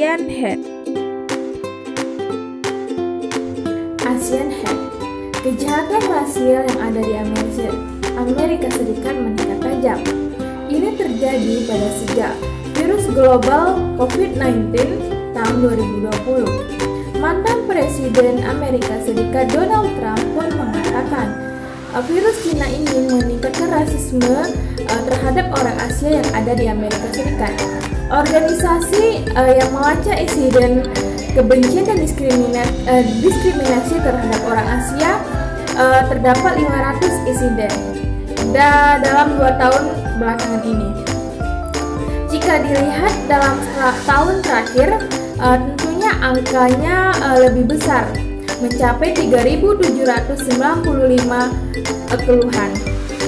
ASEAN Head. ASEAN Head. Kejahatan rasial yang ada di Amerika Serikat meningkat tajam. Ini terjadi pada sejak virus global COVID-19 tahun 2020. Mantan Presiden Amerika Serikat Donald Trump pun mengatakan virus Cina ini meningkatkan rasisme terhadap orang Asia yang ada di Amerika Serikat. Organisasi yang melacak insiden kebencian dan diskriminasi terhadap orang Asia terdapat 500 insiden dalam 2 tahun belakangan ini. Jika dilihat dalam tahun terakhir, tentunya angkanya lebih besar, mencapai 3.795 keluhan.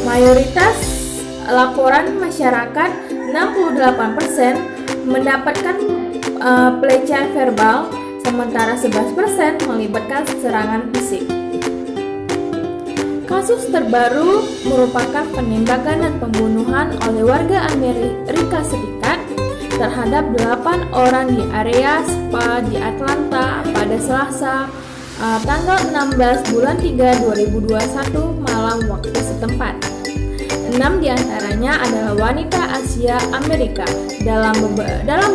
Mayoritas laporan masyarakat 68% mendapatkan pelecehan verbal, sementara 11% melibatkan serangan fisik. Kasus terbaru merupakan penembakan dan pembunuhan oleh warga Amerika Serikat terhadap 8 orang di area spa di Atlanta pada Selasa, tanggal 16 bulan 3 2021 malam waktu setempat. 6 diantaranya adalah wanita Asia Amerika. Dalam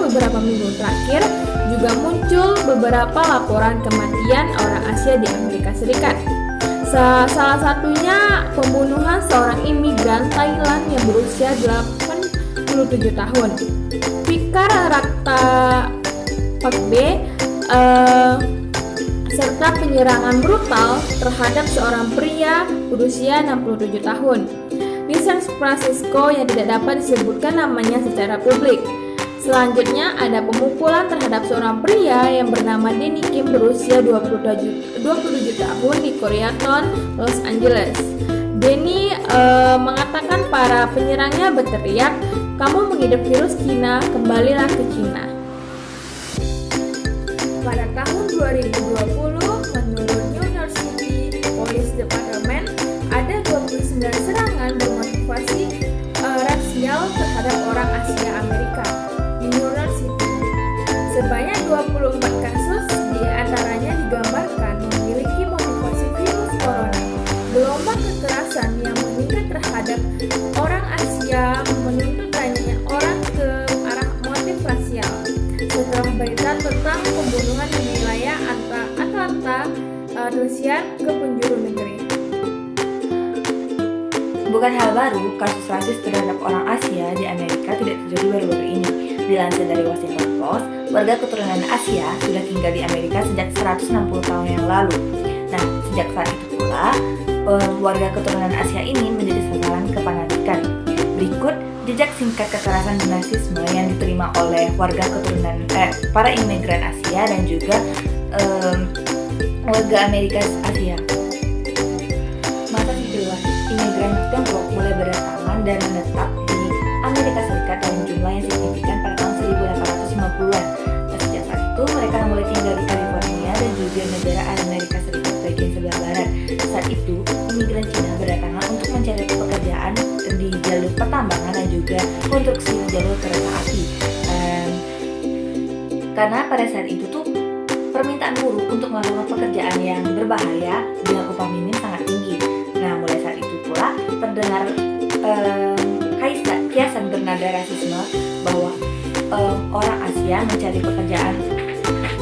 beberapa minggu terakhir juga muncul beberapa laporan kematian orang Asia di Amerika Serikat. Salah satunya pembunuhan seorang imigran Thailand yang berusia 87 tahun. Fikar Rakta Pakbe serta penyerangan brutal terhadap seorang pria berusia 67 tahun di San Francisco yang tidak dapat disebutkan namanya secara publik. Selanjutnya ada pemukulan terhadap seorang pria yang bernama Denny Kim berusia 27 tahun di Koreatown, Los Angeles. Denny mengatakan para penyerangnya berteriak, "Kamu mengidap virus Cina, kembalilah ke Cina." Pada tahun 2020, menurut New York City Police Department, ada 29 serangan bermotivasi rasial terhadap orang Asia Amerika di New York City. Sebanyak 24 kasus diantaranya digambarkan memiliki motivasi virus corona. Gelombang kekerasan yang meningkat terhadap orang Asia menuntut banyak orang ke arah motif rasial. Setelah berita tentang pembunuhan di wilayah Atlanta tersiar ke penjuru negeri. Bukan hal baru, kasus rasis terhadap orang Asia di Amerika tidak terjadi baru-baru ini. Dilansir dari Washington Post, warga keturunan Asia sudah tinggal di Amerika sejak 160 tahun yang lalu. Nah, sejak saat itu pula, warga keturunan Asia ini menjadi sasaran kepanatikan. Berikut jejak singkat kekerasan dan rasisme yang diterima oleh warga keturunan para imigran Asia dan juga warga Amerika Asia. Masa sejauh imigran Tiongkok mulai berdatangan dan menetap di Amerika Serikat dalam jumlah yang signifikan pada tahun 1850-an. Sejak saat itu mereka mulai tinggal di California dan juga negara Amerika Serikat bagian sebelah barat. Saat itu imigran Cina berdatangan untuk mencari pekerjaan di jalur pertambangan dan juga konstruksi jalur kereta api. Karena pada saat itu tuh permintaan buruh untuk melakukan pekerjaan yang berbahaya dengan upah minim sangat tinggi. Nah, mulai saat itu pula terdengar kiasan bernada rasisme bahwa orang Asia mencari pekerjaan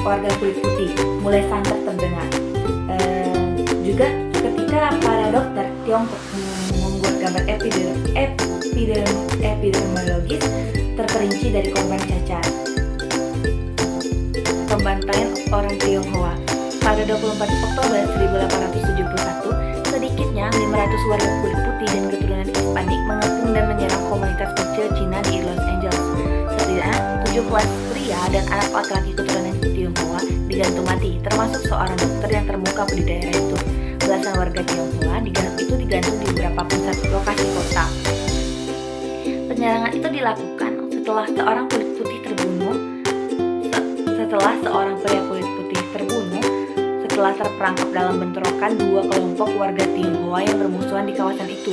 warga kulit putih mulai santer terdengar. Juga ketika para dokter Tiongkok membuat gambar epidemiologis terperinci dari korban cacar pembantaian orang Tionghoa. Pada 24 Oktober 1871, sedikitnya 500 warga kulit putih dan keturunan Hispanik mengepung dan menyerang komunitas kecil Cina di Los Angeles. Setidaknya 7 pria dan anak laki-laki keturunan Tionghoa digantung mati, termasuk seorang dokter yang termuka di daerah itu. Belasan warga Tionghoa digantung di beberapa pusat lokasi kota. Penyerangan itu dilakukan setelah seorang pria kulit putih terbunuh setelah terperangkap dalam bentrokan 2 kelompok warga Tionghoa yang bermusuhan di kawasan itu.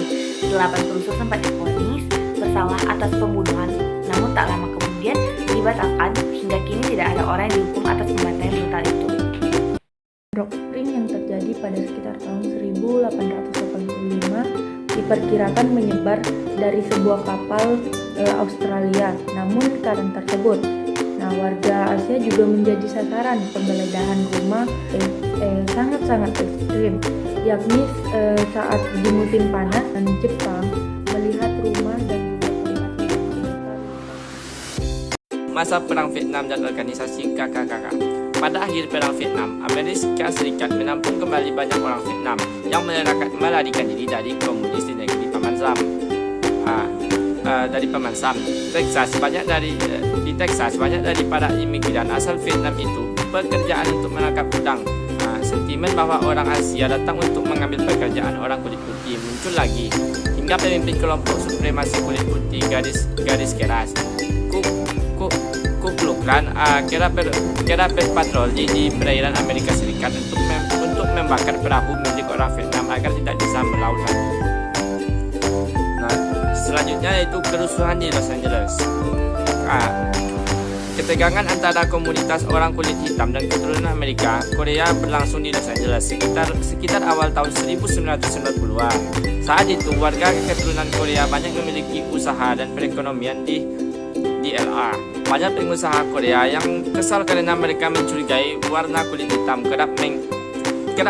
8 perusuh sempat divonis bersalah atas pembunuhan, namun tak lama kemudian dibatalkan hingga hingga kini tidak ada orang yang dihukum atas pembantaian brutal itu. Rock Spring yang terjadi pada sekitar tahun 1885 diperkirakan menyebar dari sebuah kapal Australia. Namun karena tersebut, warga Asia juga menjadi sasaran penggeledahan rumah sangat-sangat ekstrim, yakni saat di musim panas dan Jepang melihat rumah dan juga tempat Masa Perang Vietnam dan organisasi KKK. Pada akhir Perang Vietnam, Amerika Serikat menampung kembali banyak orang Vietnam yang melarikan diri dari komunis di negeri Paman Sam. Di Texas, banyak dari para imigran asal Vietnam itu pekerjaan untuk menangkap udang. Sentimen bahwa orang Asia datang untuk mengambil pekerjaan orang kulit putih muncul lagi, hingga pemimpin kelompok supremasi kulit putih garis keras Ku Klux Klan kerap berpatroli di perairan Amerika Serikat untuk membakar perahu milik orang Vietnam agar tidak bisa melaut lagi. Selanjutnya yaitu kerusuhan di Los Angeles. Ketegangan antara komunitas orang kulit hitam dan keturunan Amerika Korea berlangsung di Los Angeles sekitar awal tahun 1990-an. Saat itu warga keturunan Korea banyak memiliki usaha dan perekonomian di LA. Banyak pengusaha Korea yang kesal karena mereka mencurigai warna kulit hitam kerap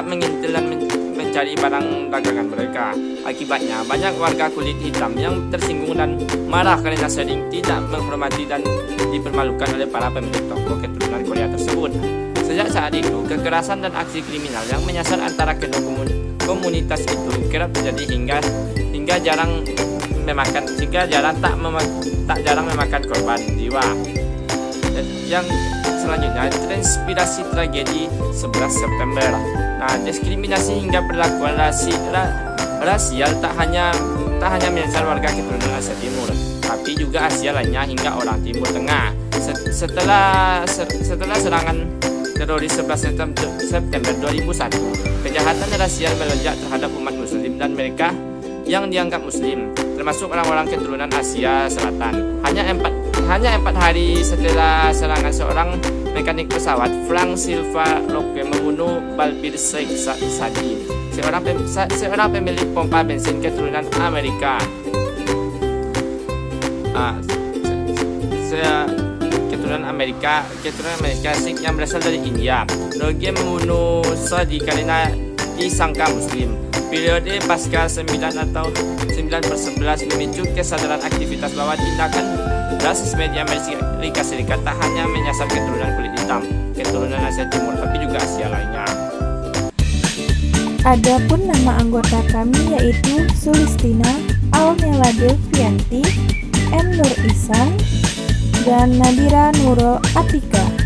mengintil dan mencari barang dagangan mereka. Akibatnya, banyak warga kulit hitam yang tersinggung dan marah karena sering tidak menghormati dan dipermalukan oleh para pemilik toko keturunan Korea tersebut. Sejak saat itu, kekerasan dan aksi kriminal yang menyasar antara kedua komunitas itu kerap terjadi hingga jarang memakan korban jiwa. Dan yang selanjutnya, transpirasi tragedi 11 September. Diskriminasi hingga perlakuan rasial tak hanya menyasar warga keturunan Asia Timur, tapi juga Asia lainnya hingga orang Timur Tengah. Setelah serangan teroris 11 September 2001, kejahatan rasial melonjak terhadap umat Muslim dan mereka yang dianggap Muslim, termasuk orang-orang keturunan Asia Selatan. Hanya 4 hari setelah serangan, seorang mekanik pesawat Frank Silva Locke membunuh Balbir Sheikh Sadi, seorang pemilik pompa bensin keturunan Amerika. Keturunan Amerika Sikh yang berasal dari India. Locke membunuh Sadi karena disangka Muslim. Periode pasca 9 atau 9/11 memicu kesadaran aktivitas bahwa tindakan rasisme di Amerika Serikat tak hanya menyasar keturunan kulit hitam, keturunan Asia Timur, tapi juga Asia lainnya. Adapun nama anggota kami yaitu Sulistina, Almela Delvianti, M. Nur Ihsan, dan Nadira Nurul Atika.